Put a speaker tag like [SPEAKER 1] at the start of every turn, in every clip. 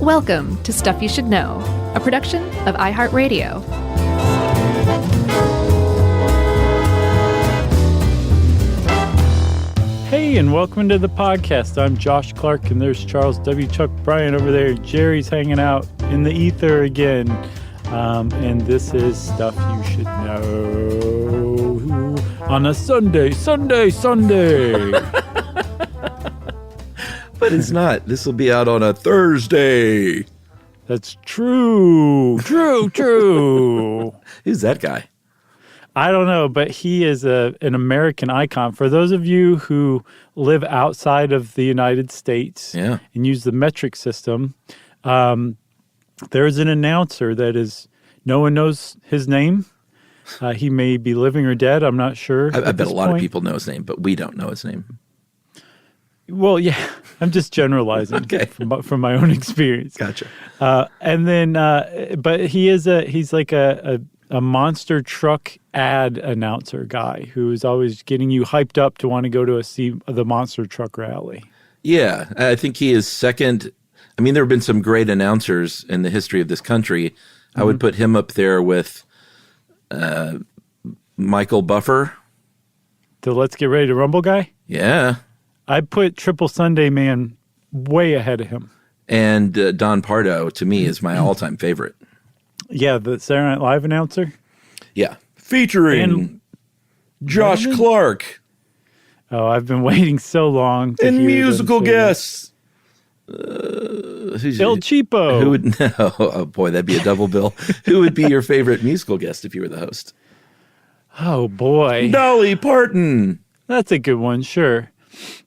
[SPEAKER 1] Welcome to Stuff You Should Know, a production of iHeartRadio.
[SPEAKER 2] Hey, and welcome to the podcast. I'm Josh Clark, and there's Charles W. Chuck Bryan over there. Jerry's hanging out in the ether again. And this is Stuff You Should Know on a Sunday.
[SPEAKER 3] But it's not. This will be out on a Thursday.
[SPEAKER 2] That's true.
[SPEAKER 3] Who's that guy?
[SPEAKER 2] I don't know, but he is an American icon. For those of you who live outside of the United States and use the metric system, there's an announcer that is, no one knows his name. He may be living or dead. I'm not sure.
[SPEAKER 3] I bet a lot of people know his name, but we don't know his name.
[SPEAKER 2] Well, yeah, I'm just generalizing from my own experience.
[SPEAKER 3] Gotcha.
[SPEAKER 2] And then, but he's like a monster truck ad announcer guy who is always getting you hyped up to want to go to see the monster truck rally. Yeah,
[SPEAKER 3] I think he is second. I mean, there have been some great announcers in the history of this country. Mm-hmm. I would put him up there with Michael Buffer.
[SPEAKER 2] The Let's Get Ready to Rumble guy?
[SPEAKER 3] Yeah.
[SPEAKER 2] I'd put Triple Sunday Man way ahead of him.
[SPEAKER 3] And Don Pardo, to me, is my all-time favorite.
[SPEAKER 2] Yeah, the Saturday Night Live announcer?
[SPEAKER 3] Yeah. Featuring Josh Clark.
[SPEAKER 2] Oh, I've been waiting so long to
[SPEAKER 3] and
[SPEAKER 2] hear
[SPEAKER 3] musical
[SPEAKER 2] them say
[SPEAKER 3] guests.
[SPEAKER 2] El Cheapo.
[SPEAKER 3] Who would no? Oh boy, that'd be a double bill. Who would be your favorite musical guest if you were the host?
[SPEAKER 2] Oh boy,
[SPEAKER 3] Dolly Parton.
[SPEAKER 2] That's a good one. Sure,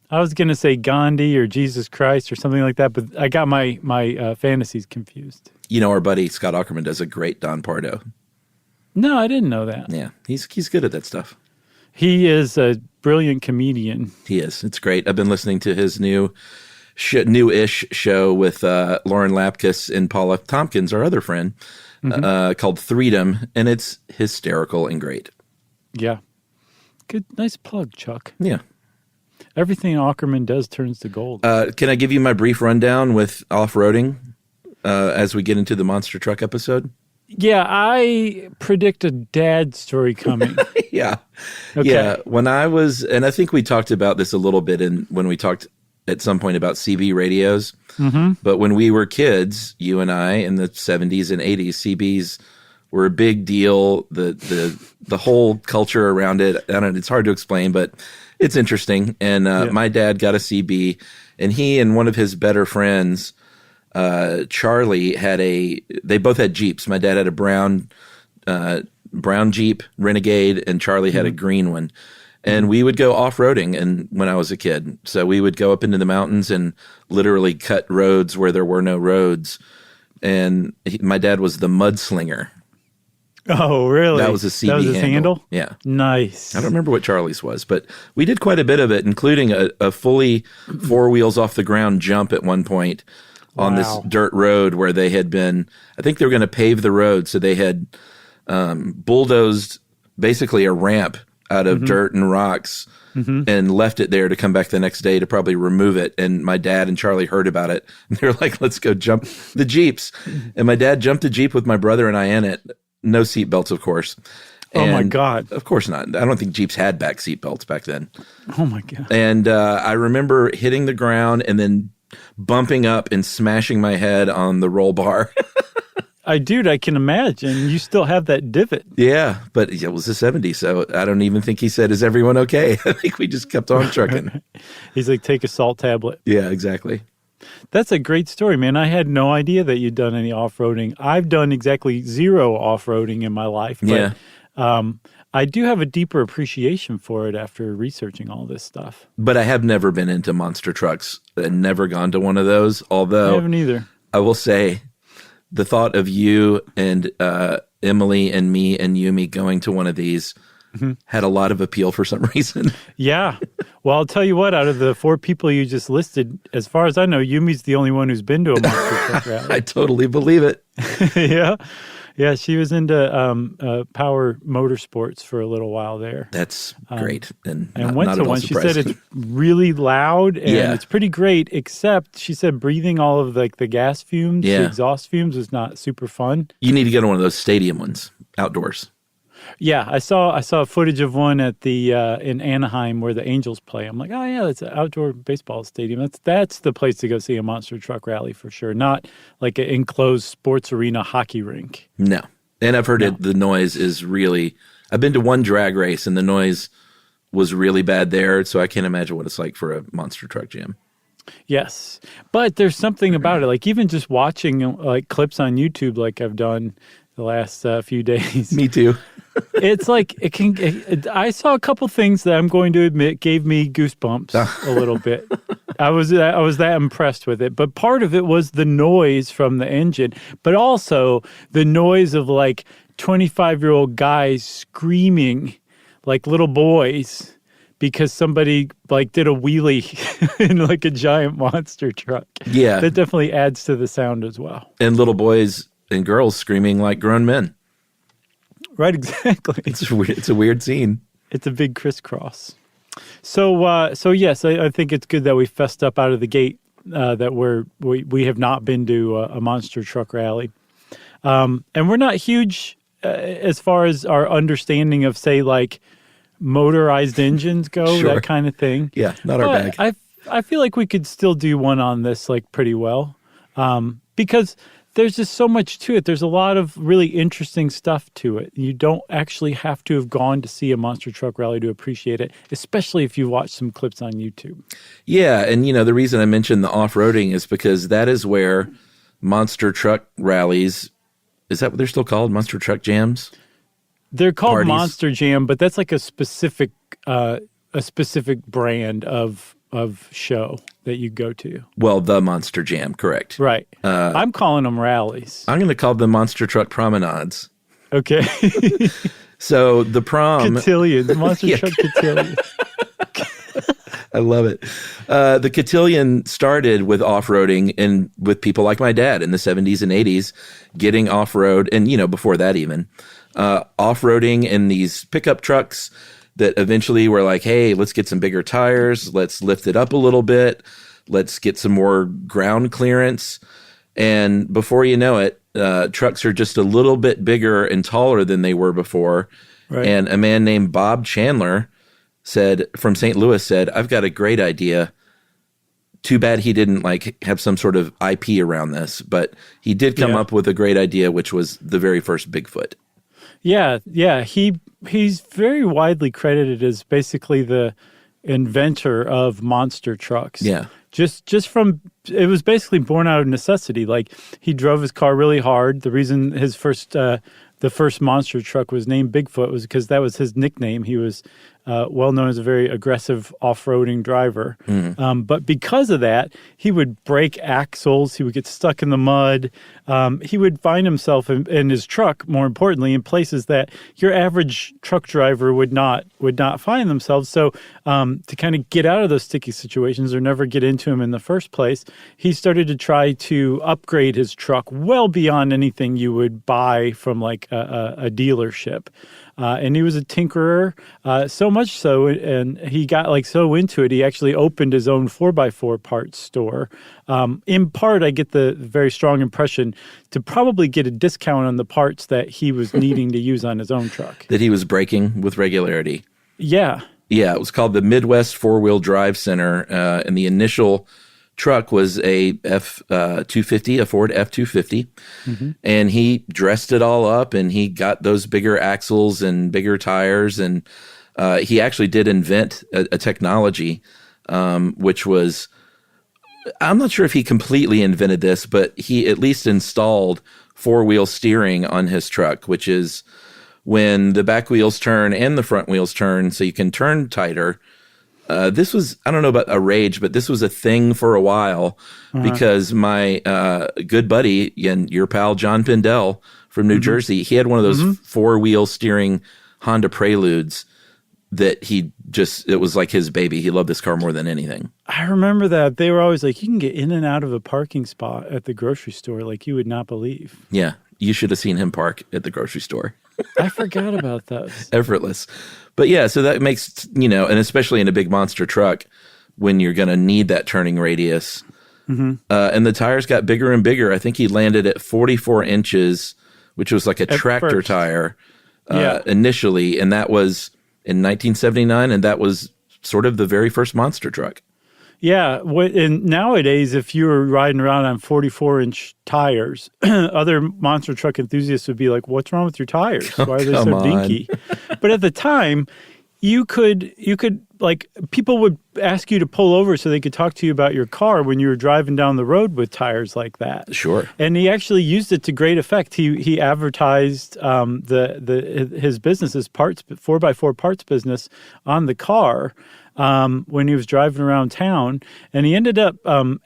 [SPEAKER 2] I was gonna say Gandhi or Jesus Christ or something like that, but I got my fantasies confused.
[SPEAKER 3] You know, our buddy Scott Aukerman does a great Don Pardo.
[SPEAKER 2] No, I didn't know that.
[SPEAKER 3] Yeah, he's good at that stuff.
[SPEAKER 2] He is a brilliant comedian.
[SPEAKER 3] He is. It's great. I've been listening to his new-ish show with Lauren Lapkus and Paula Tompkins, our other friend, called Freedom, and it's hysterical and great.
[SPEAKER 2] Yeah. Good. Nice plug, Chuck.
[SPEAKER 3] Yeah.
[SPEAKER 2] Everything Aukerman does turns to gold.
[SPEAKER 3] Can I give you my brief rundown with off-roading as we get into the monster truck episode?
[SPEAKER 2] Yeah, I predict a dad story coming.
[SPEAKER 3] Yeah.
[SPEAKER 2] Okay.
[SPEAKER 3] Yeah. When I was, and I think we talked about this a little bit when we talked at some point about CB radios. Mm-hmm. But when we were kids, you and I, in the 70s and 80s, CBs were a big deal. The whole culture around it, I don't know, it's hard to explain, but it's interesting. And my dad got a CB, and he and one of his better friends, Charlie, they both had Jeeps. My dad had a brown Jeep Renegade, and Charlie had a green one. And we would go off-roading when I was a kid. So we would go up into the mountains and literally cut roads where there were no roads. And my dad was the mudslinger.
[SPEAKER 2] Oh, really?
[SPEAKER 3] That was a CB
[SPEAKER 2] That was his handle?
[SPEAKER 3] Yeah.
[SPEAKER 2] Nice.
[SPEAKER 3] I don't remember what Charlie's was, but we did quite a bit of it, including a fully four wheels off the ground jump at one point on this dirt road where they had been, I think they were going to pave the road. So they had bulldozed basically a ramp out of dirt and rocks and left it there to come back the next day to probably remove it. And my dad and Charlie heard about it. And they were like, let's go jump the Jeeps. And my dad jumped a Jeep with my brother and I in it. No seat belts, of course.
[SPEAKER 2] And oh, my God.
[SPEAKER 3] Of course not. I don't think Jeeps had back seat belts back then.
[SPEAKER 2] Oh, my God.
[SPEAKER 3] And I remember hitting the ground and then bumping up and smashing my head on the roll bar.
[SPEAKER 2] I can imagine. You still have that divot.
[SPEAKER 3] Yeah, but it was the 70s, so I don't even think he said, is everyone okay? I think we just kept on trucking.
[SPEAKER 2] He's like, take a salt tablet.
[SPEAKER 3] Yeah, exactly.
[SPEAKER 2] That's a great story, man. I had no idea that you'd done any off-roading. I've done exactly zero off-roading in my life. But, I do have a deeper appreciation for it after researching all this stuff.
[SPEAKER 3] But I have never been into monster trucks and never gone to one of those, although
[SPEAKER 2] I haven't either.
[SPEAKER 3] I will say the thought of you and Emily and me and Yumi going to one of these had a lot of appeal for some reason.
[SPEAKER 2] Yeah. Well, I'll tell you what, out of the four people you just listed, as far as I know, Yumi's the only one who's been to a monster truck rally.
[SPEAKER 3] I totally believe it.
[SPEAKER 2] Yeah. Yeah, she was into power motorsports for a little while there.
[SPEAKER 3] That's great. And
[SPEAKER 2] went to one. She said it's really loud and it's pretty great, except she said breathing all of the gas fumes, the exhaust fumes is not super fun.
[SPEAKER 3] You need to go to one of those stadium ones, outdoors.
[SPEAKER 2] Yeah, I saw footage of one at the in Anaheim where the Angels play. I'm like, oh yeah, that's an outdoor baseball stadium. That's the place to go see a monster truck rally for sure. Not like an enclosed sports arena hockey rink.
[SPEAKER 3] No, and I've heard the noise is really. I've been to one drag race and the noise was really bad there, so I can't imagine what it's like for a monster truck jam.
[SPEAKER 2] Yes, but there's something about it. Like even just watching like clips on YouTube, like I've done the last few days.
[SPEAKER 3] Me too.
[SPEAKER 2] It's like I saw a couple things that I'm going to admit gave me goosebumps a little bit. I was that impressed with it, but part of it was the noise from the engine, but also the noise of like 25-year-old guys screaming like little boys because somebody like did a wheelie in like a giant monster truck.
[SPEAKER 3] Yeah,
[SPEAKER 2] that definitely adds to the sound as well.
[SPEAKER 3] And little boys and girls screaming like grown men.
[SPEAKER 2] Right, exactly.
[SPEAKER 3] It's a weird scene.
[SPEAKER 2] It's a big crisscross. So yes, I think it's good that we fessed up out of the gate that we have not been to a monster truck rally, and we're not huge as far as our understanding of, say, like motorized engines go, that kind of thing.
[SPEAKER 3] Yeah, not our bag.
[SPEAKER 2] I feel like we could still do one on this like pretty well, because there's just so much to it. There's a lot of really interesting stuff to it. You don't actually have to have gone to see a monster truck rally to appreciate it, especially if you watch some clips on YouTube.
[SPEAKER 3] Yeah, and the reason I mentioned the off-roading is because that is where monster truck rallies, is that what they're still called? Monster truck jams?
[SPEAKER 2] They're called
[SPEAKER 3] Parties?
[SPEAKER 2] Monster Jam, but that's like a specific brand of show that you go to.
[SPEAKER 3] Well, the Monster Jam, correct.
[SPEAKER 2] Right. I'm calling them rallies.
[SPEAKER 3] I'm going to call them monster truck promenades.
[SPEAKER 2] Okay.
[SPEAKER 3] So the prom...
[SPEAKER 2] Cotillions. Monster truck cotillions.
[SPEAKER 3] I love it. The cotillion started with off-roading and with people like my dad in the 70s and 80s getting off-road, and, before that even, off-roading in these pickup trucks that eventually were like, hey, let's get some bigger tires. Let's lift it up a little bit. Let's get some more ground clearance. And before you know it, trucks are just a little bit bigger and taller than they were before. Right. And a man named Bob Chandler from St. Louis said, I've got a great idea. Too bad he didn't have some sort of IP around this, but he did come up with a great idea, which was the very first Bigfoot. Yeah.
[SPEAKER 2] He's very widely credited as basically the inventor of monster trucks.
[SPEAKER 3] Yeah.
[SPEAKER 2] Just from, it was basically born out of necessity. Like he drove his car really hard. The reason his the first monster truck was named Bigfoot was because that was his nickname. He was well known as a very aggressive off-roading driver. Mm-hmm. But because of that, he would break axles. He would get stuck in the mud. He would find himself in his truck, more importantly, in places that your average truck driver would not find themselves. So to kind of get out of those sticky situations or never get into them in the first place, he started to try to upgrade his truck well beyond anything you would buy from like a dealership. And he was a tinkerer, so much so, and he got so into it, he actually opened his own 4x4 parts store. In part, I get the very strong impression to probably get a discount on the parts that he was needing to use on his own truck.
[SPEAKER 3] That he was breaking with regularity.
[SPEAKER 2] Yeah.
[SPEAKER 3] Yeah, it was called the Midwest Four-Wheel Drive Center, and the initial truck was a F-250, a Ford F-250, mm-hmm. and he dressed it all up, and he got those bigger axles and bigger tires, and he actually did invent a technology, which was, I'm not sure if he completely invented this, but he at least installed four-wheel steering on his truck, which is when the back wheels turn and the front wheels turn, so you can turn tighter. This was, I don't know about a rage, but this was a thing for a while because my good buddy and your pal John Pindell from New mm-hmm. Jersey, he had one of those mm-hmm. four-wheel steering Honda Preludes that it was like his baby. He loved this car more than anything.
[SPEAKER 2] I remember that. They were always like, you can get in and out of a parking spot at the grocery store like you would not believe.
[SPEAKER 3] Yeah. you should have seen him park at the grocery store.
[SPEAKER 2] I forgot about those.
[SPEAKER 3] Effortless. But yeah, so that makes, and especially in a big monster truck, when you're going to need that turning radius. Mm-hmm. And the tires got bigger and bigger. I think he landed at 44 inches, which was like a tractor tire initially. And that was in 1979. And that was sort of the very first monster truck.
[SPEAKER 2] Yeah. And nowadays, if you were riding around on 44-inch tires, other monster truck enthusiasts would be like, what's wrong with your tires? Why are they so dinky? But at the time, you could like, people would ask you to pull over so they could talk to you about your car when you were driving down the road with tires like that.
[SPEAKER 3] Sure.
[SPEAKER 2] And he actually used it to great effect. He advertised his business, his 4x4 parts business on the car when he was driving around town. And he ended up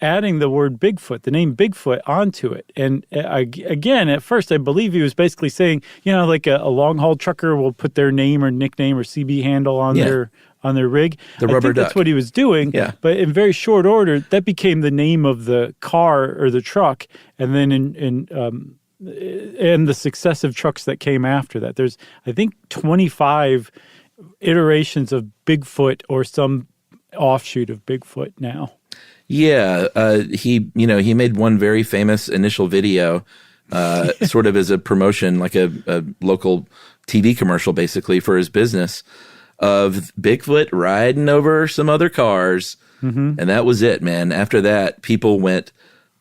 [SPEAKER 2] adding the word Bigfoot, the name Bigfoot, onto it. And again, at first, I believe he was basically saying, like a long-haul trucker will put their name or nickname or CB handle on their rig.
[SPEAKER 3] The rubber duck.
[SPEAKER 2] That's what he was doing.
[SPEAKER 3] Yeah.
[SPEAKER 2] But in very short order, that became the name of the car or the truck. And then in the successive trucks that came after that, there's, I think, 25 iterations of Bigfoot or some offshoot of Bigfoot now.
[SPEAKER 3] Yeah. He made one very famous initial video, sort of as a promotion, like a local TV commercial, basically, for his business, of Bigfoot riding over some other cars. Mm-hmm. And that was it, man. After that, people went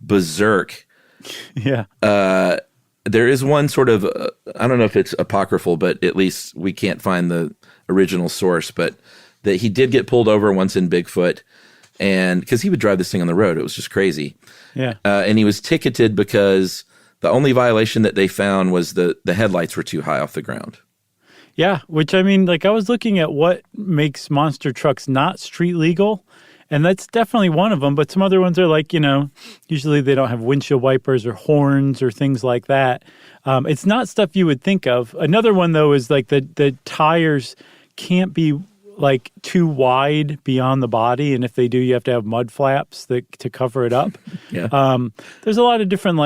[SPEAKER 3] berserk.
[SPEAKER 2] Yeah.
[SPEAKER 3] There is one sort of, I don't know if it's apocryphal, but at least we can't find the original source, but that he did get pulled over once in Bigfoot, and because he would drive this thing on the road. It was just crazy.
[SPEAKER 2] Yeah.
[SPEAKER 3] And he was ticketed because the only violation that they found was the headlights were too high off the ground.
[SPEAKER 2] Yeah, which, I mean, like, I was looking at what makes monster trucks not street legal, and that's definitely one of them. But some other ones are like, usually they don't have windshield wipers or horns or things like that. It's not stuff you would think of. Another one, though, is like the tires can't be like too wide beyond the body, and if they do, you have to have mud flaps to cover it up.
[SPEAKER 3] Yeah.
[SPEAKER 2] There's a lot of different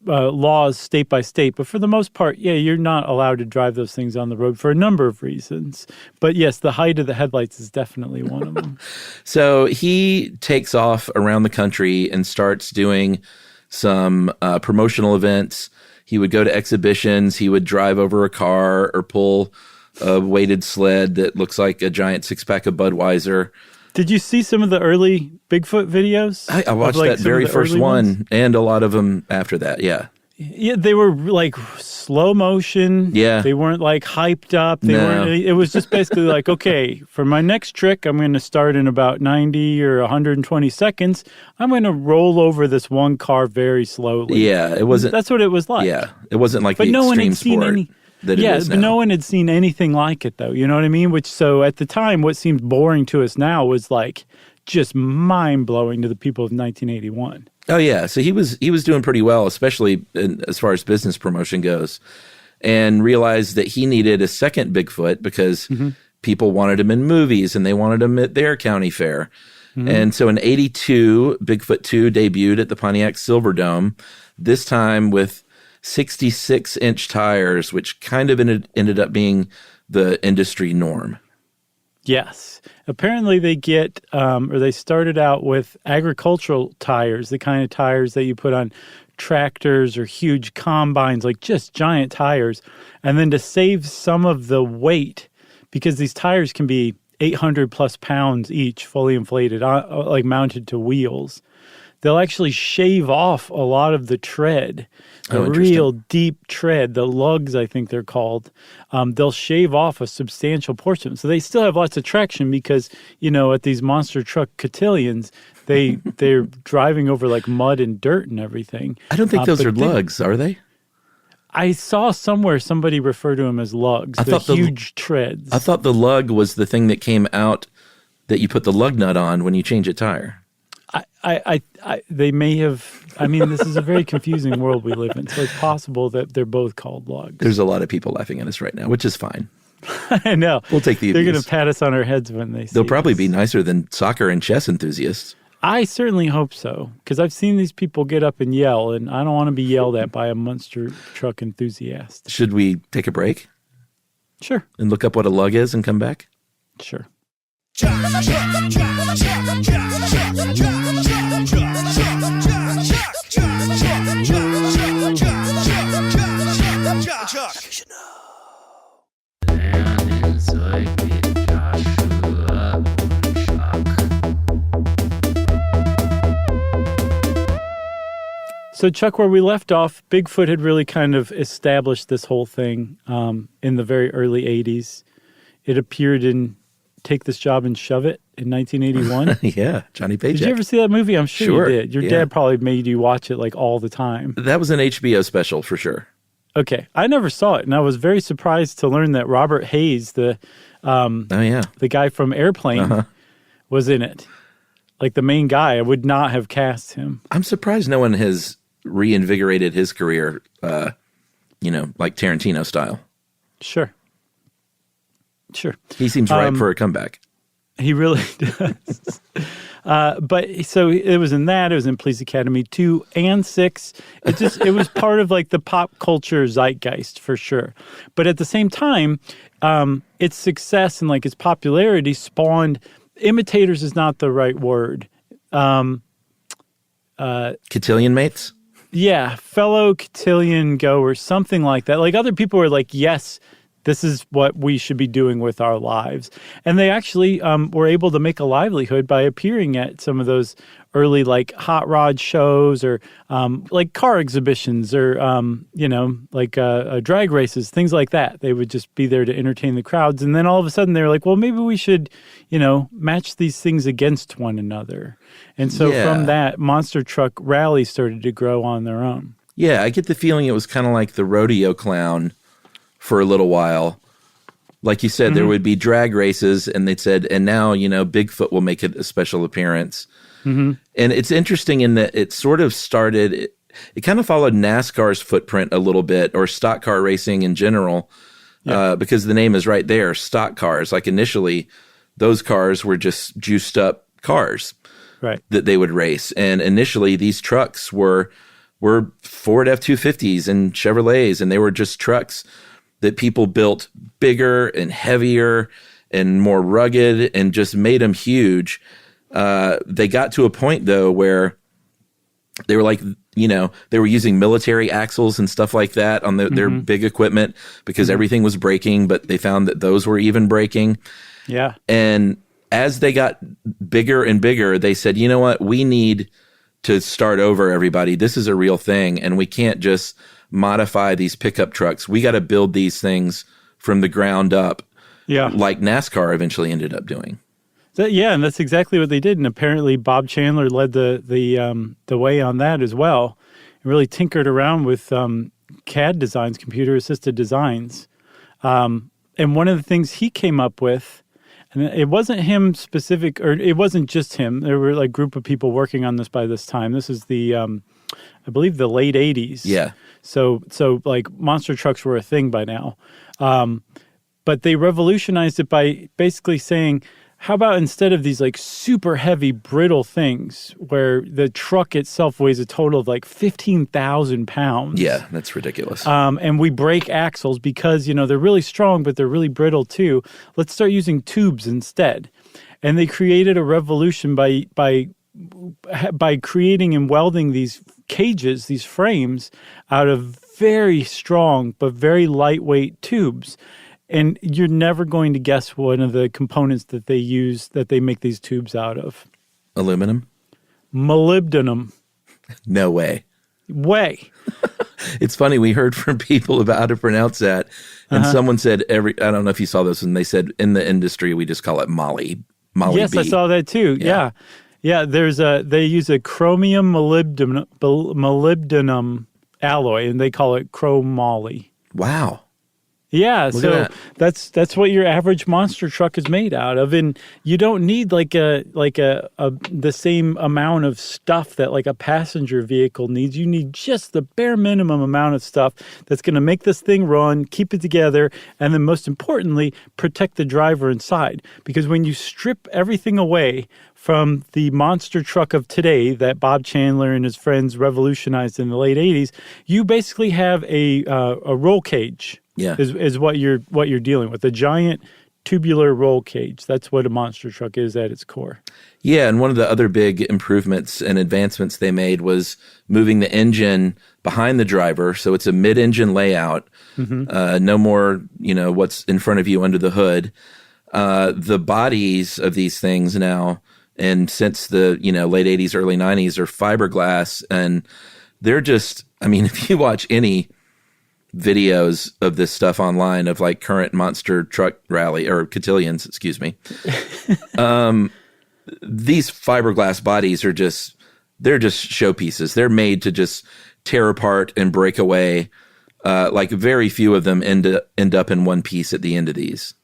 [SPEAKER 2] laws state by state, but for the most part, you're not allowed to drive those things on the road for a number of reasons. But yes, the height of the headlights is definitely one of them.
[SPEAKER 3] So he takes off around the country and starts doing some promotional events. He would go to exhibitions. He would drive over a car or pull a weighted sled that looks like a giant six-pack of Budweiser.
[SPEAKER 2] Did you see some of the early Bigfoot videos?
[SPEAKER 3] I watched that very first one and a lot of them after that, yeah.
[SPEAKER 2] Yeah, they were like slow motion.
[SPEAKER 3] Yeah.
[SPEAKER 2] They weren't like hyped up. It was just basically like, okay, for my next trick, I'm going to start in about 90 or 120 seconds. I'm going to roll over this one car very slowly.
[SPEAKER 3] Yeah, it wasn't.
[SPEAKER 2] That's what it was like.
[SPEAKER 3] Yeah, it wasn't like the extreme sport that it is now.
[SPEAKER 2] But no one had seen anything like it, though. You know what I mean? So at the time, what seemed boring to us now was like just mind-blowing to the people of 1981.
[SPEAKER 3] Oh, yeah. So he was doing pretty well, especially as far as business promotion goes, and realized that he needed a second Bigfoot because people wanted him in movies and they wanted him at their county fair. Mm-hmm. And so in 82, Bigfoot 2 debuted at the Pontiac Silverdome, this time with 66-inch tires, which kind of ended up being the industry norm.
[SPEAKER 2] Yes. Apparently they they started out with agricultural tires, the kind of tires that you put on tractors or huge combines, like just giant tires. And then to save some of the weight, because these tires can be 800 plus pounds each, fully inflated, like mounted to wheels, they'll actually shave off a lot of the tread, the real deep tread, the lugs, I think they're called. They'll shave off a substantial portion. So they still have lots of traction because, at these monster truck cotillions, they're driving over like mud and dirt and everything.
[SPEAKER 3] I don't think those are lugs, are they?
[SPEAKER 2] I saw somewhere somebody refer to them as lugs, huge treads.
[SPEAKER 3] I thought the lug was the thing that came out that you put the lug nut on when you change a tire.
[SPEAKER 2] They may have. I mean, this is a very confusing world we live in, so it's possible that they're both called lugs.
[SPEAKER 3] There's a lot of people laughing at us right now, which is fine.
[SPEAKER 2] I know.
[SPEAKER 3] We'll take the abuse.
[SPEAKER 2] They're going to pat us on our heads when they see
[SPEAKER 3] They'll probably be nicer than soccer and chess enthusiasts.
[SPEAKER 2] I certainly hope so, because I've seen these people get up and yell, and I don't want to be yelled at by a monster truck enthusiast.
[SPEAKER 3] Should we take a break?
[SPEAKER 2] Sure.
[SPEAKER 3] And look up what a lug is and come back?
[SPEAKER 2] Sure. So, Chuck, where we left off, Bigfoot had really kind of established this whole thing in the very early 80s. It appeared in Take This Job and Shove It in 1981.
[SPEAKER 3] Yeah, Johnny Paycheck.
[SPEAKER 2] Did you ever see that movie? I'm sure you did. Your dad probably made you watch it like all the time.
[SPEAKER 3] That was an HBO special for sure.
[SPEAKER 2] Okay. I never saw it, and I was very surprised to learn that Robert Hayes, the guy from Airplane, was in it. Like the main guy. I would not have cast him.
[SPEAKER 3] I'm surprised no one has reinvigorated his career, like Tarantino style.
[SPEAKER 2] Sure.
[SPEAKER 3] He seems ripe for a comeback.
[SPEAKER 2] He really does. But so it was in that. It was in Police Academy 2 and 6. It was part of like the pop culture zeitgeist for sure. But at the same time, its success and like its popularity spawned imitators is not the right word.
[SPEAKER 3] Cotillion mates?
[SPEAKER 2] Yeah, fellow cotillion goers, something like that. Like other people were like, yes, this is what we should be doing with our lives. And they actually were able to make a livelihood by appearing at some of those early like hot rod shows or like car exhibitions or, drag races, things like that. They would just be there to entertain the crowds. And then all of a sudden they were like, well, maybe we should, match these things against one another. And so from that, monster truck rallies started to grow on their own.
[SPEAKER 3] Yeah, I get the feeling it was kind of like the rodeo clown for a little while. Like you said, there would be drag races, and they said, and now, Bigfoot will make a special appearance. Mm-hmm. And it's interesting in that it sort of started, it kind of followed NASCAR's footprint a little bit, or stock car racing in general, because the name is right there, stock cars. Like initially, those cars were just juiced up cars that they would race. And initially, these trucks were Ford F-250s and Chevrolets, and they were just trucks that people built bigger and heavier and more rugged and just made them huge. They got to a point, though, where they were like, they were using military axles and stuff like that on their big equipment because everything was breaking, but they found that those were even breaking.
[SPEAKER 2] Yeah.
[SPEAKER 3] And as they got bigger and bigger, they said, you know what? We need to start over, everybody. This is a real thing, and we can't just modify these pickup trucks. We got to build these things from the ground up, like NASCAR eventually ended up doing.
[SPEAKER 2] And that's exactly what they did. And apparently Bob Chandler led the way on that as well. He really tinkered around with CAD designs, computer-assisted designs. And one of the things he came up with, and it wasn't him specific, or it wasn't just him. There were like a group of people working on this by this time. This is the, I believe, the late 80s.
[SPEAKER 3] Yeah.
[SPEAKER 2] So like monster trucks were a thing by now. But they revolutionized it by basically saying, how about instead of these like super heavy, brittle things where the truck itself weighs a total of like 15,000 pounds.
[SPEAKER 3] Yeah, that's ridiculous.
[SPEAKER 2] And we break axles because, they're really strong, but they're really brittle too. Let's start using tubes instead. And they created a revolution by creating and welding these cages, these frames, out of very strong but very lightweight tubes. And you're never going to guess one of the components that they use, that they make these tubes out of.
[SPEAKER 3] Aluminum?
[SPEAKER 2] Molybdenum.
[SPEAKER 3] No way.
[SPEAKER 2] It's
[SPEAKER 3] funny. We heard from people about how to pronounce that. And someone said I don't know if you saw this, and they said in the industry, we just call it Molly.
[SPEAKER 2] Yes,
[SPEAKER 3] B.
[SPEAKER 2] I saw that too. Yeah. They use a chromium molybdenum alloy, and they call it chromoly.
[SPEAKER 3] Wow.
[SPEAKER 2] Yeah,
[SPEAKER 3] Look
[SPEAKER 2] so
[SPEAKER 3] at
[SPEAKER 2] that's what your average monster truck is made out of, and you don't need the same amount of stuff that like a passenger vehicle needs. You need just the bare minimum amount of stuff that's going to make this thing run, keep it together, and then most importantly, protect the driver inside. Because when you strip everything away from the monster truck of today that Bob Chandler and his friends revolutionized in the late 80s, you basically have a roll cage.
[SPEAKER 3] Yeah.
[SPEAKER 2] Is what you're dealing with. A giant tubular roll cage. That's what a monster truck is at its core.
[SPEAKER 3] Yeah, and one of the other big improvements and advancements they made was moving the engine behind the driver, so it's a mid-engine layout. No more, what's in front of you under the hood. The bodies of these things now, and since the late 80s, early 90s, are fiberglass, and they're just, if you watch any videos of this stuff online of like current monster truck rally or cotillions, excuse me. These fiberglass bodies they're just showpieces. They're made to just tear apart and break away. Like very few of them end up in one piece at the end of these.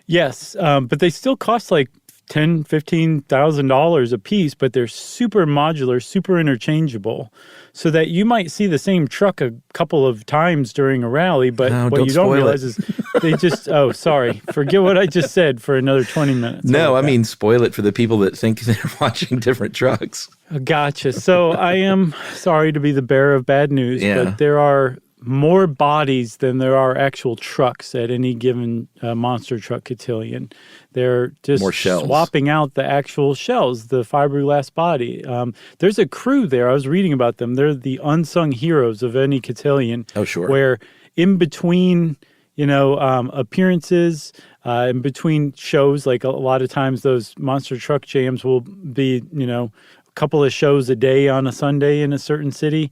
[SPEAKER 2] Yes, but they still cost like $10,000-$15,000 a piece, but they're super modular, super interchangeable, so that you might see the same truck a couple of times during a rally, but what you don't realize is they just, sorry, forget what I just said for another 20 minutes.
[SPEAKER 3] No, spoil it for the people that think they're watching different trucks.
[SPEAKER 2] Gotcha. So I am sorry to be the bearer of bad news, but there are more bodies than there are actual trucks at any given monster truck cotillion. They're just swapping out the actual shells, the fiberglass body. There's a crew there. I was reading about them. They're the unsung heroes of any cotillion.
[SPEAKER 3] Oh, sure.
[SPEAKER 2] Where in between, appearances, in between shows, like a lot of times those monster truck jams will be, a couple of shows a day on a Sunday in a certain city.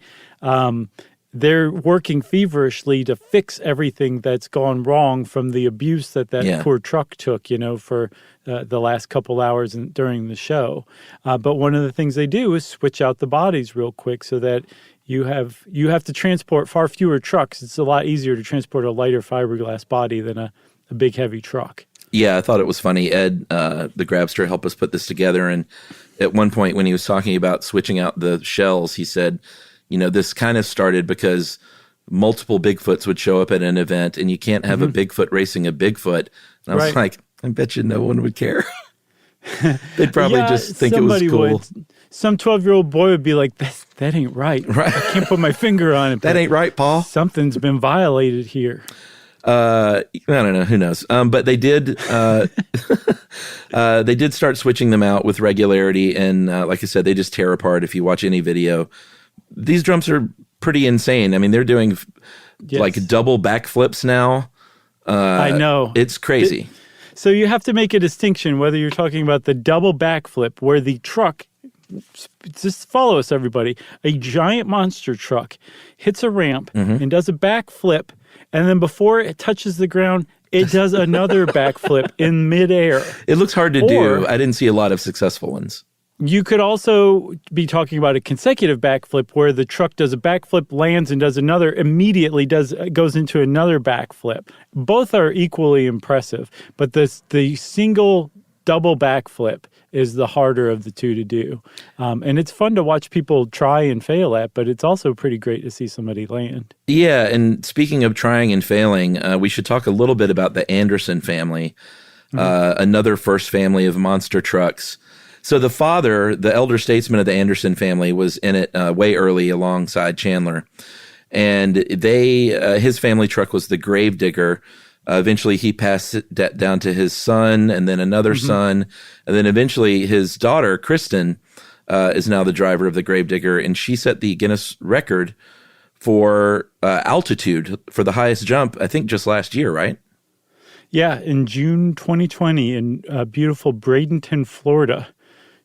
[SPEAKER 2] They're working feverishly to fix everything that's gone wrong from the abuse that poor truck took, for the last couple hours during the show. But one of the things they do is switch out the bodies real quick so that you have to transport far fewer trucks. It's a lot easier to transport a lighter fiberglass body than a big, heavy truck.
[SPEAKER 3] Yeah, I thought it was funny. Ed, the Grabster, helped us put this together. And at one point when he was talking about switching out the shells, he said, this kind of started because multiple Bigfoots would show up at an event, and you can't have a Bigfoot racing a Bigfoot. And I was like, I bet you no one would care. They'd probably just think it was cool.
[SPEAKER 2] Would. Some 12-year-old boy would be like, that ain't right. I can't put my finger on it.
[SPEAKER 3] That ain't right, Paul.
[SPEAKER 2] Something's been violated here.
[SPEAKER 3] I don't know. Who knows? But they did. They did start switching them out with regularity, and like I said, they just tear apart. If you watch any video, these drums are pretty insane. They're doing like double backflips now.
[SPEAKER 2] I know.
[SPEAKER 3] It's crazy.
[SPEAKER 2] So you have to make a distinction whether you're talking about the double backflip where the truck, just follow us, everybody, a giant monster truck hits a ramp and does a backflip, and then before it touches the ground, it does another backflip in midair.
[SPEAKER 3] It looks hard to do. I didn't see a lot of successful ones.
[SPEAKER 2] You could also be talking about a consecutive backflip where the truck does a backflip, lands, and does another, immediately goes into another backflip. Both are equally impressive, but the single double backflip is the harder of the two to do. And it's fun to watch people try and fail at, but it's also pretty great to see somebody land. Yeah,
[SPEAKER 3] and speaking of trying and failing, we should talk a little bit about the Anderson family, another first family of monster trucks. So the father, the elder statesman of the Anderson family, was in it way early alongside Chandler. And his family truck was the Gravedigger. Eventually he passed it down to his son and then another son. And then eventually his daughter, Kristen, is now the driver of the Gravedigger. And she set the Guinness record for altitude for the highest jump, I think just last year, right?
[SPEAKER 2] Yeah, in June 2020 in beautiful Bradenton, Florida.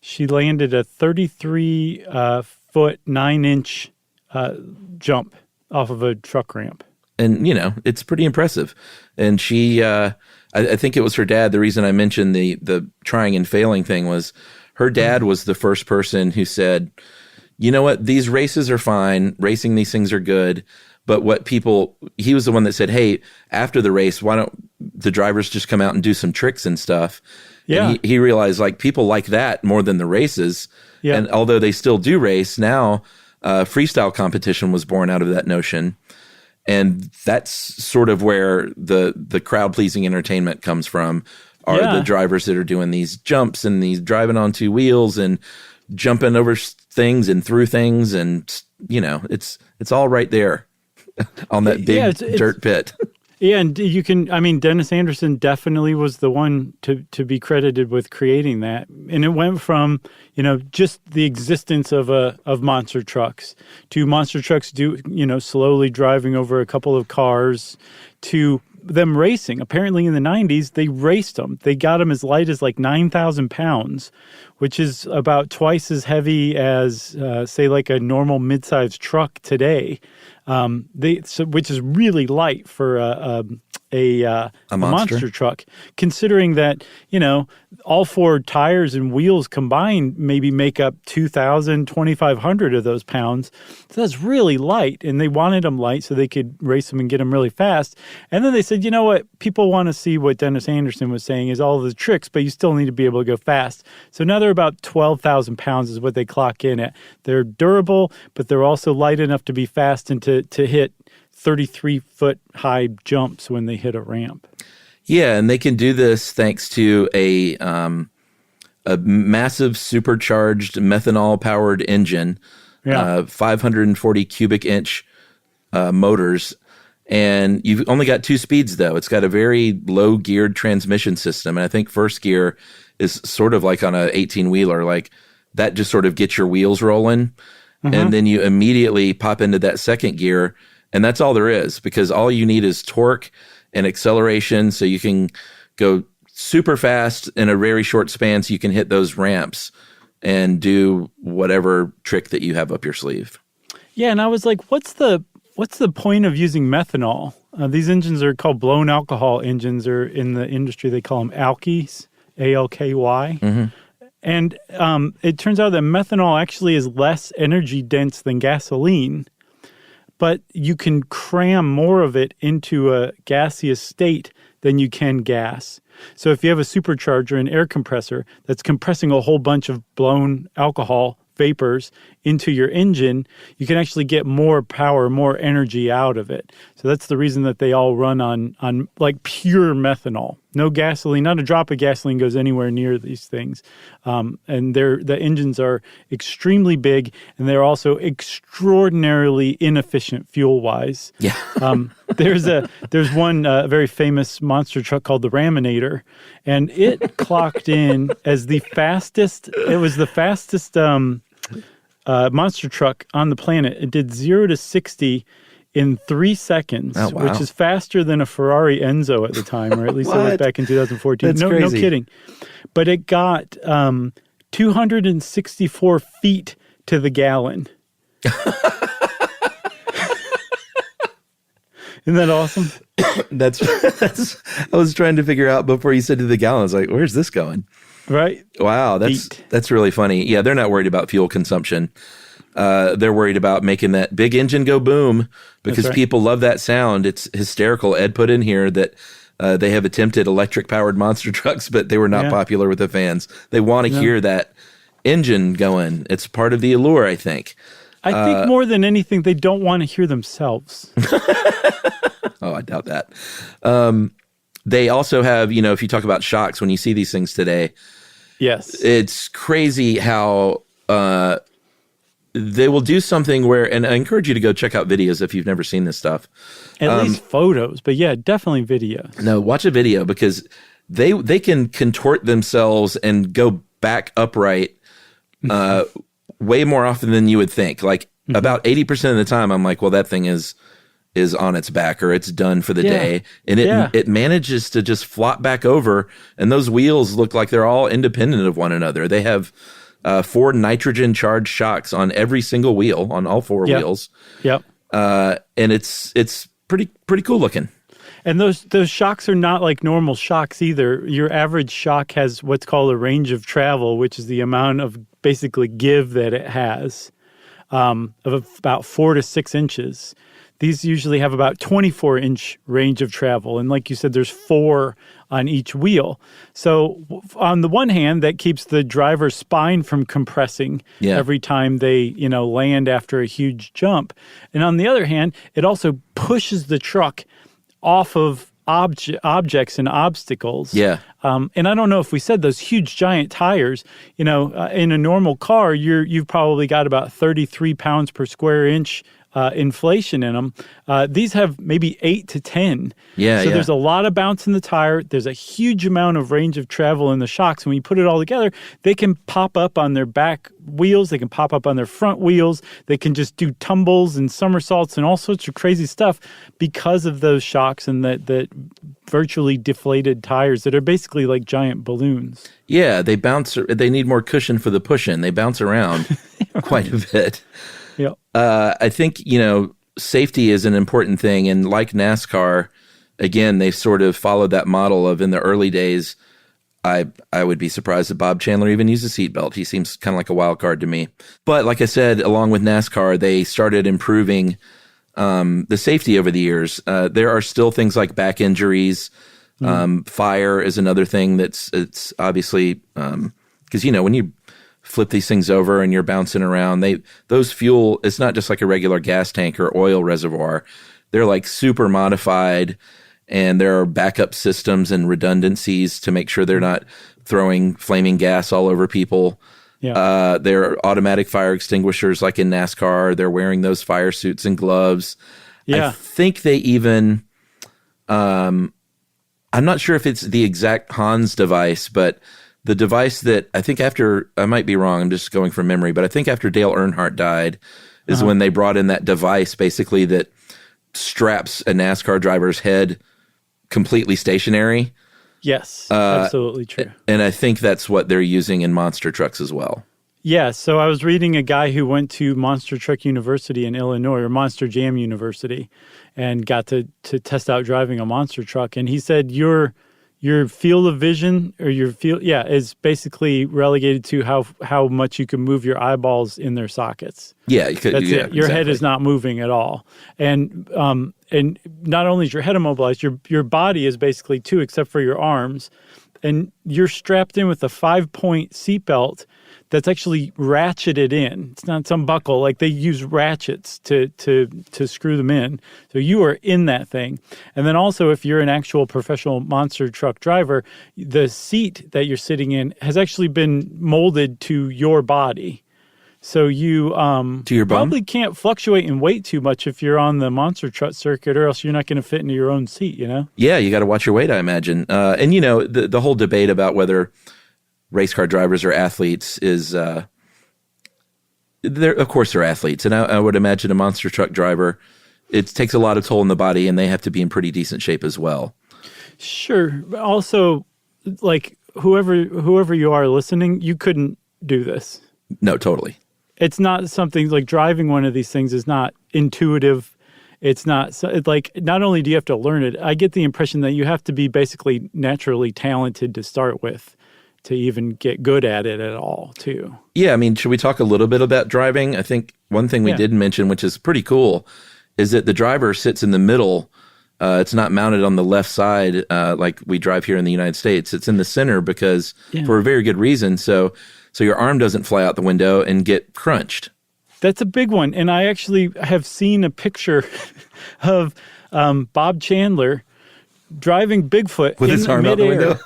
[SPEAKER 2] She landed a 33-foot, 9-inch jump off of a truck ramp.
[SPEAKER 3] And, it's pretty impressive. And she, I think it was her dad. The reason I mentioned the trying and failing thing was her dad was the first person who said, you know what, these races are fine. Racing these things are good. But he was the one that said, hey, after the race, why don't the drivers just come out and do some tricks and stuff?
[SPEAKER 2] Yeah.
[SPEAKER 3] And he realized like people like that more than the races.
[SPEAKER 2] Yeah.
[SPEAKER 3] And although they still do race now, freestyle competition was born out of that notion. And that's sort of where the crowd pleasing entertainment comes from, are the drivers that are doing these jumps and these driving on two wheels and jumping over things and through things. And, you know, it's all right there on that big dirt pit.
[SPEAKER 2] Yeah, and Dennis Anderson definitely was the one to be credited with creating that. And it went from, you know, just the existence of monster trucks to monster trucks slowly driving over a couple of cars to them racing. Apparently in the 90s, they raced them. They got them as light as like 9,000 pounds, which is about twice as heavy as, say, like a normal mid-sized truck today. Which is really light for a monster truck, considering that, you know, all four tires and wheels combined maybe make up 2,000, 2,500 of those pounds. So that's really light, and they wanted them light so they could race them and get them really fast. And then they said, you know what, people want to see what Dennis Anderson was saying is all the tricks, but you still need to be able to go fast. So now they're about 12,000 pounds is what they clock in at. They're durable, but they're also light enough to be fast and to hit 33-foot high jumps when they hit a ramp.
[SPEAKER 3] Yeah, and they can do this thanks to a massive supercharged methanol-powered engine, 540 cubic inch motors, and you've only got two speeds, though. It's got a very low-geared transmission system, and I think first gear is sort of like on a 18-wheeler, like that just sort of gets your wheels rolling, and then you immediately pop into that second gear. And that's all there is, because all you need is torque and acceleration, so you can go super fast in a very short span so you can hit those ramps and do whatever trick that you have up your sleeve. Yeah,
[SPEAKER 2] and I was like, what's the point of using methanol? These engines are called blown alcohol engines, or in the industry they call them alkies, A-L-K-Y. Mm-hmm. And it turns out that methanol actually is less energy dense than gasoline, but you can cram more of it into a gaseous state than you can gas. So if you have a supercharger, an air compressor, that's compressing a whole bunch of blown alcohol vapors into your engine, you can actually get more power, more energy out of it. So that's the reason that they all run on like pure methanol. No gasoline, not a drop of gasoline goes anywhere near these things. And the engines are extremely big, and they're also extraordinarily inefficient fuel-wise.
[SPEAKER 3] Yeah.
[SPEAKER 2] There's one very famous monster truck called the Raminator, and it clocked in as the fastest. It was the fastest monster truck on the planet. It did 0 to 60 in 3 seconds, which is faster than a Ferrari Enzo at the time, or at least it was back in 2014.
[SPEAKER 3] That's crazy.
[SPEAKER 2] No kidding. But it got 264 feet to the gallon. Isn't that awesome?
[SPEAKER 3] That's. I was trying to figure out before you said to the gallon. I was like, "Where's this going?"
[SPEAKER 2] Right?
[SPEAKER 3] Wow, that's really funny. Yeah, they're not worried about fuel consumption. They're worried about making that big engine go boom, because people love that sound. It's hysterical. Ed put in here that they have attempted electric-powered monster trucks, but they were not popular with the fans. They want to hear that engine going. It's part of the allure, I think.
[SPEAKER 2] I think more than anything, they don't want to hear themselves.
[SPEAKER 3] Oh, I doubt that. They also have, you know, if you talk about shocks, when you see these things today,
[SPEAKER 2] yes,
[SPEAKER 3] it's crazy how they will do something where, and I encourage you to go check out videos if you've never seen this stuff.
[SPEAKER 2] At least photos, but yeah, definitely videos.
[SPEAKER 3] No, watch a video, because they can contort themselves and go back upright way more often than you would think. Like about 80% of the time, I'm like, well, that thing is on its back, or it's done for the day. And it manages to just flop back over, and those wheels look like they're all independent of one another. They have 4 nitrogen charged shocks on every single wheel, on all 4 wheels.
[SPEAKER 2] Yep.
[SPEAKER 3] And it's pretty cool looking.
[SPEAKER 2] And those shocks are not like normal shocks either. Your average shock has what's called a range of travel, which is the amount of basically give that it has. of about 4 to 6 inches. These usually have about 24-inch range of travel. And like you said, there's 4 on each wheel. So on the one hand, that keeps the driver's spine from compressing every time they, land after a huge jump. And on the other hand, it also pushes the truck off of objects and obstacles.
[SPEAKER 3] Yeah.
[SPEAKER 2] And I don't know if we said those huge giant tires, in a normal car, you've probably got about 33 pounds per square inch inflation in them. These have maybe 8 to 10.
[SPEAKER 3] Yeah,
[SPEAKER 2] so there's a lot of bounce in the tire. There's a huge amount of range of travel in the shocks. And when you put it all together, they can pop up on their back wheels. They can pop up on their front wheels. They can just do tumbles and somersaults and all sorts of crazy stuff because of those shocks and that virtually deflated tires that are basically like giant balloons.
[SPEAKER 3] Yeah, they bounce. They need more cushion for the push-in. They bounce around quite a bit.
[SPEAKER 2] Yeah.
[SPEAKER 3] I think, safety is an important thing. And like NASCAR, again, they've sort of followed that model of in the early days, I would be surprised if Bob Chandler even used a seatbelt. He seems kind of like a wild card to me. But like I said, along with NASCAR, they started improving the safety over the years. There are still things like back injuries. Fire is another thing it's obviously because, when you flip these things over and you're bouncing around, those fuel, it's not just like a regular gas tank or oil reservoir. They're like super modified, and there are backup systems and redundancies to make sure they're not throwing flaming gas all over people. Yeah. There are automatic fire extinguishers like in NASCAR. They're wearing those fire suits and gloves. Yeah. I think they even, I'm not sure if it's the exact Hans device, but the device that I think after, I might be wrong, I'm just going from memory, but I think after Dale Earnhardt died is when they brought in that device basically that straps a NASCAR driver's head completely stationary.
[SPEAKER 2] Yes, absolutely true.
[SPEAKER 3] And I think that's what they're using in monster trucks as well.
[SPEAKER 2] Yeah, so I was reading a guy who went to Monster Truck University in Illinois, or Monster Jam University, and got to test out driving a monster truck. And he said your field of vision, or is basically relegated to how much you can move your eyeballs in their sockets.
[SPEAKER 3] Yeah, you could.
[SPEAKER 2] That's it. Your head is not moving at all, and not only is your head immobilized, your body is basically too, except for your arms, and you're strapped in with a 5-point seatbelt that's actually ratcheted in. It's not some buckle. Like they use ratchets to screw them in. So you are in that thing. And then also, if you're an actual professional monster truck driver, the seat that you're sitting in has actually been molded to your body. So you
[SPEAKER 3] to your
[SPEAKER 2] probably can't fluctuate in weight too much if you're on the monster truck circuit, or else you're not going to fit into your own seat,
[SPEAKER 3] Yeah, you got to watch your weight, I imagine. And, the whole debate about whether race car drivers are athletes is, of course they're athletes. And I would imagine a monster truck driver, it takes a lot of toll on the body, and they have to be in pretty decent shape as well.
[SPEAKER 2] Sure. Also, like whoever you are listening, you couldn't do this.
[SPEAKER 3] No, totally.
[SPEAKER 2] It's not something like driving one of these things is not intuitive. It's not not only do you have to learn it, I get the impression that you have to be basically naturally talented to start with to even get good at it at all, too.
[SPEAKER 3] Yeah, I mean, should we talk a little bit about driving? I think one thing we didn't mention, which is pretty cool, is that the driver sits in the middle. It's not mounted on the left side like we drive here in the United States. It's in the center because for a very good reason. So your arm doesn't fly out the window and get crunched.
[SPEAKER 2] That's a big one. And I actually have seen a picture of Bob Chandler driving Bigfoot
[SPEAKER 3] with his arm out the window.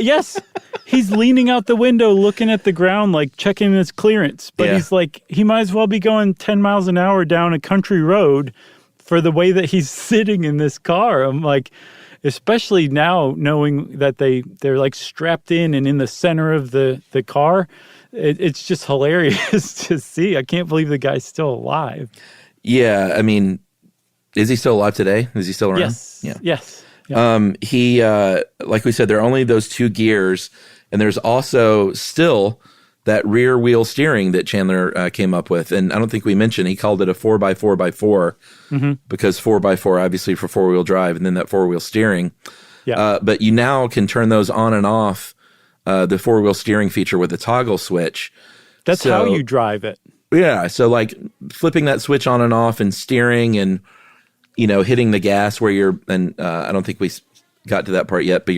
[SPEAKER 2] Yes. He's leaning out the window, looking at the ground, like checking his clearance. But he's like, he might as well be going 10 miles an hour down a country road for the way that he's sitting in this car. I'm like, especially now knowing that they're like strapped in and in the center of the car. It's just hilarious to see. I can't believe the guy's still alive.
[SPEAKER 3] Yeah. I mean, is he still alive today? Is he still around?
[SPEAKER 2] Yes.
[SPEAKER 3] Yeah.
[SPEAKER 2] Yes.
[SPEAKER 3] Yeah. He, like we said, there are only those 2 gears, and there's also still that rear wheel steering that Chandler came up with. And I don't think we mentioned, he called it a 4x4x4 because 4x4 obviously for 4-wheel drive, and then that 4-wheel steering. Yeah. But you now can turn those on and off, the 4-wheel steering feature with a toggle switch.
[SPEAKER 2] That's how you drive it.
[SPEAKER 3] Yeah, so like flipping that switch on and off and steering and, hitting the gas where you're, and I don't think we got to that part yet, but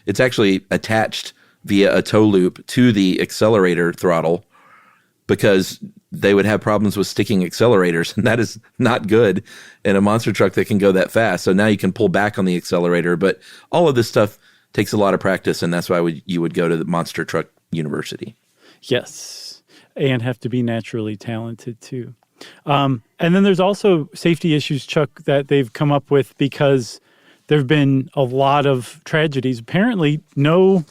[SPEAKER 3] it's actually attached via a tow loop to the accelerator throttle because they would have problems with sticking accelerators, and that is not good in a monster truck that can go that fast. So now you can pull back on the accelerator, but all of this stuff takes a lot of practice, and that's why you would go to the Monster Truck University.
[SPEAKER 2] Yes, and have to be naturally talented too. And then there's also safety issues, Chuck, that they've come up with because there have been a lot of tragedies. Apparently, no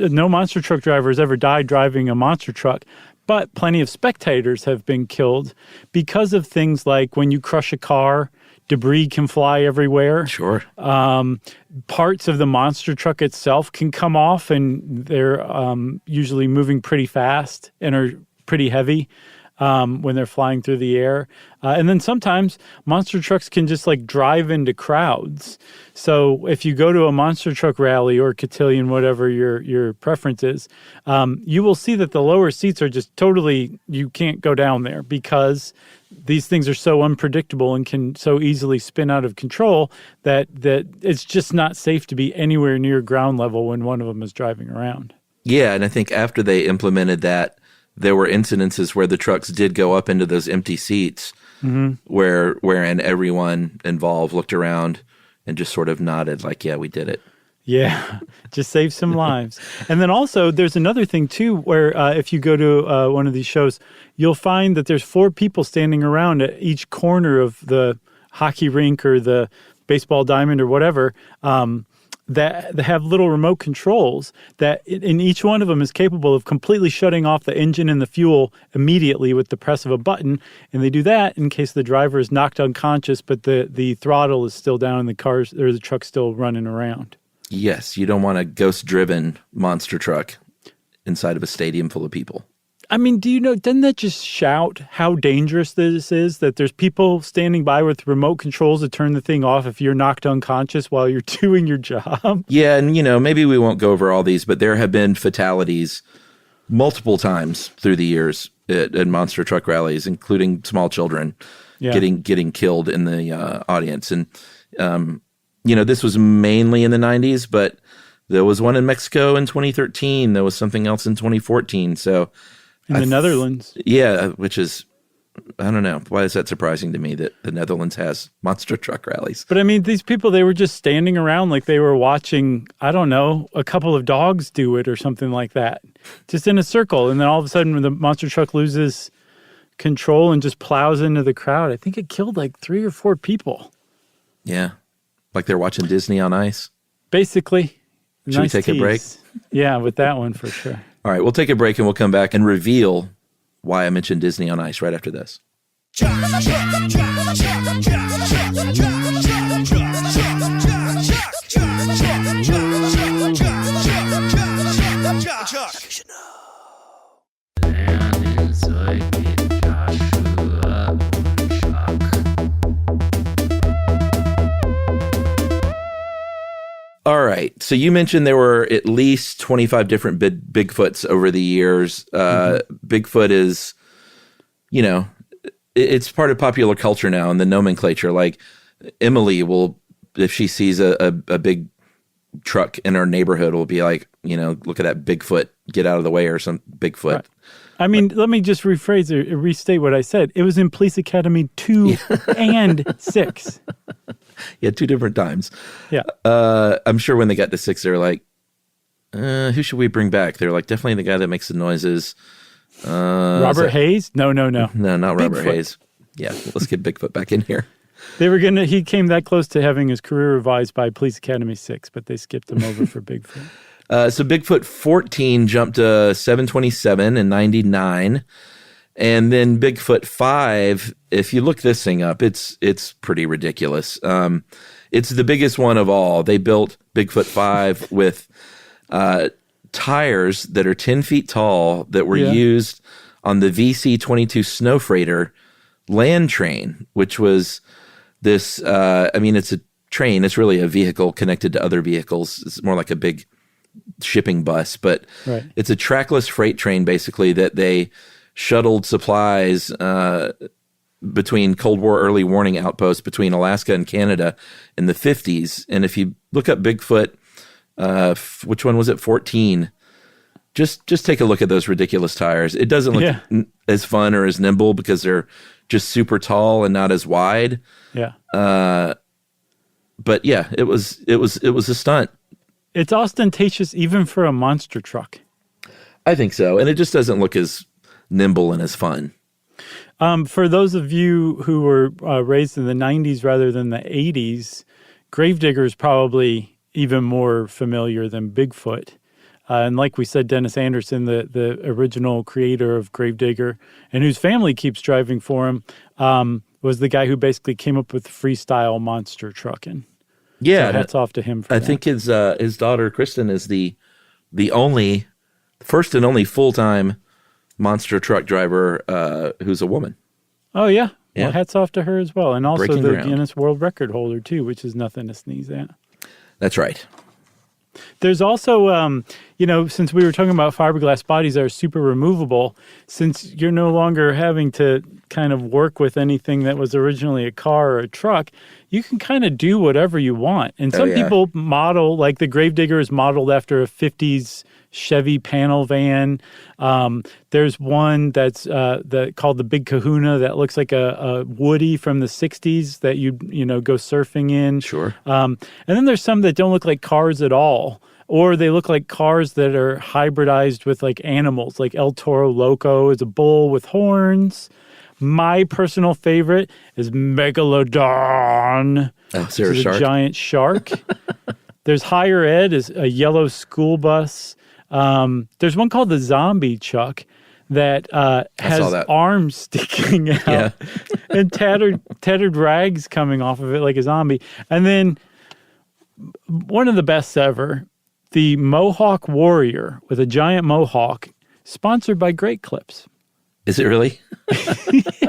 [SPEAKER 2] monster truck driver has ever died driving a monster truck, but plenty of spectators have been killed because of things like when you crush a car, debris can fly everywhere.
[SPEAKER 3] Sure.
[SPEAKER 2] Parts of the monster truck itself can come off, and they're usually moving pretty fast and are pretty heavy when they're flying through the air. And then sometimes monster trucks can just like drive into crowds. So if you go to a monster truck rally or cotillion, whatever your preference is, you will see that the lower seats are just totally, you can't go down there because these things are so unpredictable and can so easily spin out of control that it's just not safe to be anywhere near ground level when one of them is driving around.
[SPEAKER 3] Yeah, and I think after they implemented that, there were incidences where the trucks did go up into those empty seats, wherein everyone involved looked around and just sort of nodded like, yeah, we did it.
[SPEAKER 2] Yeah, just save some lives. And then also there's another thing too, where if you go to one of these shows, you'll find that there's 4 people standing around at each corner of the hockey rink or the baseball diamond or whatever, that have little remote controls that in each one of them is capable of completely shutting off the engine and the fuel immediately with the press of a button. And they do that in case the driver is knocked unconscious, but the throttle is still down and the truck's still running around.
[SPEAKER 3] Yes, you don't want a ghost-driven monster truck inside of a stadium full of people.
[SPEAKER 2] I mean, doesn't that just shout how dangerous this is, that there's people standing by with remote controls to turn the thing off if you're knocked unconscious while you're doing your job?
[SPEAKER 3] Yeah, and maybe we won't go over all these, but there have been fatalities multiple times through the years at monster truck rallies, including small children getting killed in the audience. And this was mainly in the 90s, but there was one in Mexico in 2013. There was something else in 2014. So
[SPEAKER 2] in the Netherlands.
[SPEAKER 3] Yeah, which is, I don't know. Why is that surprising to me that the Netherlands has monster truck rallies?
[SPEAKER 2] But I mean, these people, they were just standing around like they were watching, I don't know, a couple of dogs do it or something like that. Just in a circle. And then all of a sudden when the monster truck loses control and just plows into the crowd, I think it killed like 3 or 4 people.
[SPEAKER 3] Yeah. Like they're watching Disney on Ice.
[SPEAKER 2] Basically.
[SPEAKER 3] Should we take a break?
[SPEAKER 2] Yeah, with that one for sure.
[SPEAKER 3] All right, we'll take a break and we'll come back and reveal why I mentioned Disney on Ice right after this. All right. So you mentioned there were at least 25 different Bigfoots over the years. Bigfoot is, it's part of popular culture now and the nomenclature. Like Emily will, if she sees a big truck in her neighborhood, will be like, look at that Bigfoot, get out of the way, or some Bigfoot. Right.
[SPEAKER 2] I mean, let me just rephrase or restate what I said. It was in Police Academy 2 and 6.
[SPEAKER 3] Yeah, 2 different times.
[SPEAKER 2] Yeah.
[SPEAKER 3] I'm sure when they got to 6, they were like, who should we bring back? They're like, definitely the guy that makes the noises.
[SPEAKER 2] Robert Hayes? No.
[SPEAKER 3] No, not
[SPEAKER 2] Bigfoot.
[SPEAKER 3] Robert Hayes. Yeah, let's get Bigfoot back in here.
[SPEAKER 2] He came that close to having his career revised by Police Academy 6, but they skipped him over for Bigfoot.
[SPEAKER 3] So Bigfoot 14 jumped to 727 in 99. And then Bigfoot 5, if you look this thing up, it's pretty ridiculous. It's the biggest one of all. They built Bigfoot 5 with tires that are 10 feet tall that were used on the VC-22 Snow Freighter land train, which was this, it's a train. It's really a vehicle connected to other vehicles. It's more like a big shipping bus, but it's a trackless freight train basically that they shuttled supplies between Cold War early warning outposts between Alaska and Canada in the 50s. And if you look up Bigfoot, which one was it? 14. Just take a look at those ridiculous tires. It doesn't look as fun or as nimble because they're just super tall and not as wide.
[SPEAKER 2] Yeah.
[SPEAKER 3] But yeah, it was a stunt.
[SPEAKER 2] It's ostentatious even for a monster truck.
[SPEAKER 3] I think so. And it just doesn't look as nimble and as fun.
[SPEAKER 2] For those of you who were raised in the 90s rather than the 80s, Gravedigger is probably even more familiar than Bigfoot. And like we said, Dennis Anderson, the original creator of Gravedigger, and whose family keeps driving for him, was the guy who basically came up with freestyle monster trucking.
[SPEAKER 3] Yeah.
[SPEAKER 2] So hats off to him for that.
[SPEAKER 3] I think his daughter, Kristen, is the first and only full-time monster truck driver who's a woman.
[SPEAKER 2] Oh, yeah.
[SPEAKER 3] Yeah.
[SPEAKER 2] Well, hats off to her as well. And also
[SPEAKER 3] Breaking
[SPEAKER 2] the
[SPEAKER 3] ground.
[SPEAKER 2] Guinness World Record holder, too, which is nothing to sneeze at.
[SPEAKER 3] That's right.
[SPEAKER 2] There's also, since we were talking about fiberglass bodies that are super removable, since you're no longer having to kind of work with anything that was originally a car or a truck, you can kind of do whatever you want. And some people model, like the Gravedigger is modeled after a 50s Chevy panel van. There's one that's called the Big Kahuna that looks like a Woody from the 60s that you go surfing in.
[SPEAKER 3] Sure.
[SPEAKER 2] And then there's some that don't look like cars at all, or they look like cars that are hybridized with like animals, like El Toro Loco is a bull with horns. My personal favorite is Megalodon.
[SPEAKER 3] Oh, is there a shark?
[SPEAKER 2] Giant shark. There's Higher Ed is a yellow school bus. There's one called the Zombie Chuck that has arms sticking out and tattered rags coming off of it like a zombie. And then one of the best ever, the Mohawk Warrior with a giant mohawk, sponsored by Great Clips.
[SPEAKER 3] Is it really?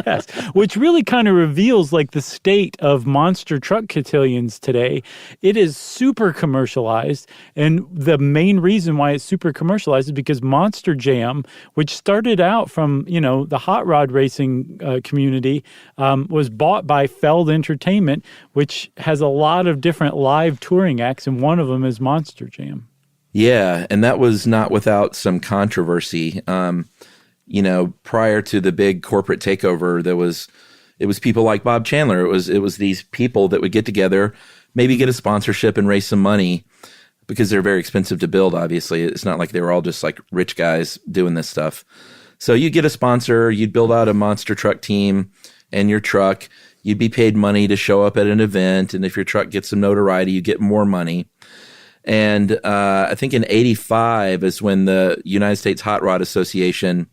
[SPEAKER 2] Yes, which really kind of reveals like the state of monster truck cotillions today. It is super commercialized, and the main reason why it's super commercialized is because Monster Jam, which started out from the hot rod racing community, was bought by Feld Entertainment, which has a lot of different live touring acts, and one of them is Monster Jam.
[SPEAKER 3] Yeah, and that was not without some controversy. Prior to the big corporate takeover, it was people like Bob Chandler. It was these people that would get together, maybe get a sponsorship and raise some money because they're very expensive to build. Obviously, it's not like they were all just like rich guys doing this stuff. So you get a sponsor, you'd build out a monster truck team and your truck, you'd be paid money to show up at an event. And if your truck gets some notoriety, you get more money. And I think in 85 is when the United States Hot Rod Association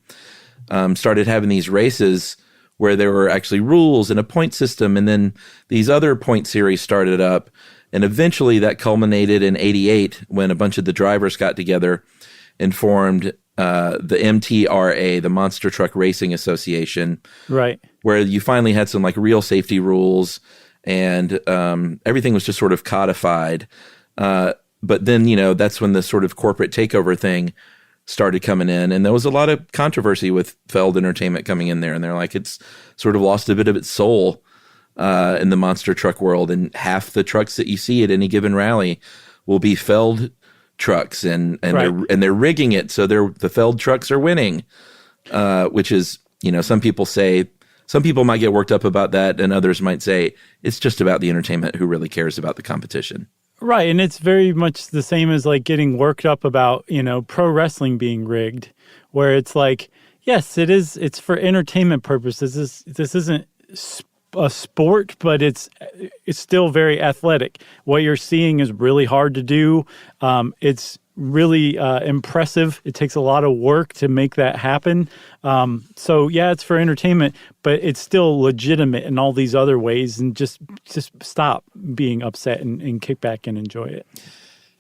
[SPEAKER 3] started having these races where there were actually rules and a point system. And then these other point series started up. And eventually that culminated in 88 when a bunch of the drivers got together and formed the MTRA, the Monster Truck Racing Association. Right. Where you finally had some like real safety rules and everything was just sort of codified. But then, that's when the sort of corporate takeover thing started coming in. And there was a lot of controversy with Feld Entertainment coming in there. And they're like, it's sort of lost a bit of its soul in the monster truck world. And half the trucks that you see at any given rally will be Feld trucks. And they're rigging it so the Feld trucks are winning, which is, some people might get worked up about that. And others might say it's just about the entertainment. Who really cares about the competition?
[SPEAKER 2] Right, and it's very much the same as like getting worked up about, pro wrestling being rigged, where it's like, yes, it is. It's for entertainment purposes. This isn't a sport, but it's still very athletic. What you're seeing is really hard to do. It's really impressive. It takes a lot of work to make that happen. So yeah, it's for entertainment, but it's still legitimate in all these other ways. And just stop being upset and kick back and enjoy it.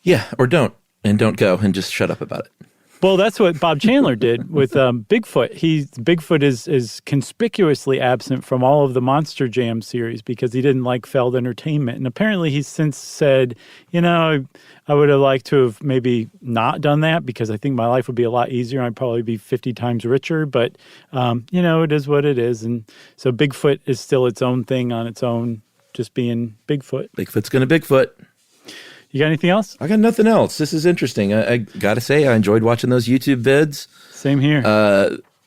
[SPEAKER 3] Yeah, or don't go and just shut up about it.
[SPEAKER 2] Well, that's what Bob Chandler did with Bigfoot. Bigfoot is conspicuously absent from all of the Monster Jam series because he didn't like Feld Entertainment. And apparently he's since said, I would have liked to have maybe not done that because I think my life would be a lot easier. I'd probably be 50 times richer. But, it is what it is. And so Bigfoot is still its own thing on its own, just being Bigfoot.
[SPEAKER 3] Bigfoot's going to Bigfoot.
[SPEAKER 2] You got anything else?
[SPEAKER 3] I got nothing else. This is interesting. I got to say, I enjoyed watching those YouTube vids.
[SPEAKER 2] Same here.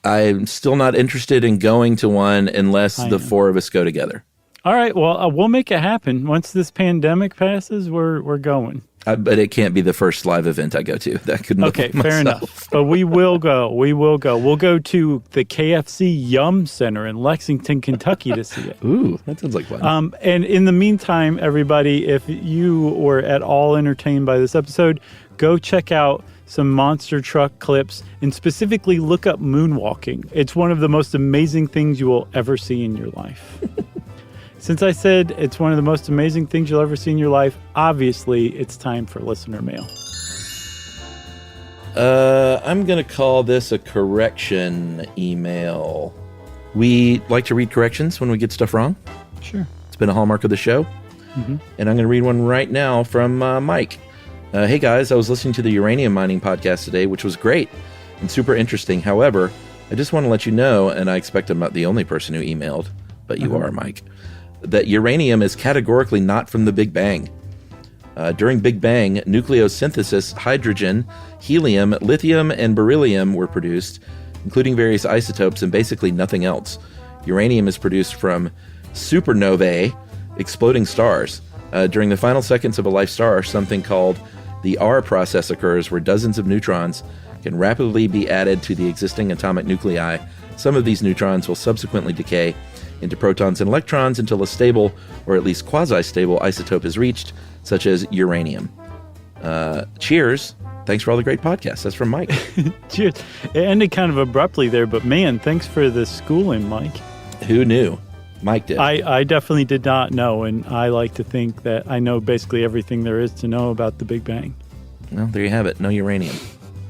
[SPEAKER 3] I'm still not interested in going to one unless the four of us go together.
[SPEAKER 2] All right. Well, we'll make it happen. Once this pandemic passes, we're going.
[SPEAKER 3] But it can't be the first live event I go to. That could
[SPEAKER 2] Okay, fair enough. But we will go. We'll go to the KFC Yum Center in Lexington, Kentucky to see it.
[SPEAKER 3] Ooh, that sounds like fun.
[SPEAKER 2] And in the meantime, everybody, if you were at all entertained by this episode, go check out some monster truck clips and specifically look up moonwalking. It's one of the most amazing things you will ever see in your life. Since I said it's one of the most amazing things you'll ever see in your life, obviously it's time for listener mail.
[SPEAKER 3] I'm going to call this a correction email. We like to read corrections when we get stuff wrong.
[SPEAKER 2] Sure.
[SPEAKER 3] It's been a hallmark of the show.
[SPEAKER 2] Mm-hmm.
[SPEAKER 3] And I'm going to read one right now from Mike. Hey guys, I was listening to the uranium mining podcast today, which was great and super interesting. However, I just want to let you know, and I expect I'm not the only person who emailed, but you are, Mike, that uranium is categorically not from the Big Bang. During Big Bang, nucleosynthesis, hydrogen, helium, lithium, and beryllium were produced, including various isotopes and basically nothing else. Uranium is produced from supernovae, exploding stars. During the final seconds of a life star, something called the R process occurs where dozens of neutrons can rapidly be added to the existing atomic nuclei. Some of these neutrons will subsequently decay into protons and electrons until a stable, or at least quasi-stable, isotope is reached, such as uranium. Cheers. Thanks for all the great podcasts. That's from Mike.
[SPEAKER 2] Cheers. It ended kind of abruptly there, but man, thanks for the schooling, Mike.
[SPEAKER 3] Who knew? Mike did.
[SPEAKER 2] I definitely did not know, and I like to think that I know basically everything there is to know about the Big Bang.
[SPEAKER 3] Well, there you have it. No uranium.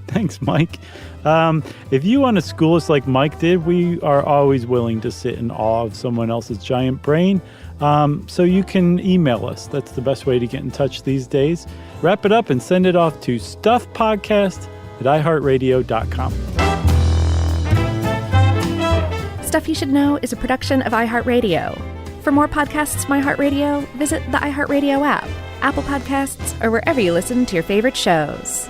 [SPEAKER 2] Thanks, Mike. If you want to school us like Mike did, we are always willing to sit in awe of someone else's giant brain. So you can email us. That's the best way to get in touch these days. Wrap it up and send it off to stuffpodcast@iheartradio.com.
[SPEAKER 1] Stuff You Should Know is a production of iHeartRadio. For more podcasts from iHeartRadio, visit the iHeartRadio app, Apple Podcasts, or wherever you listen to your favorite shows.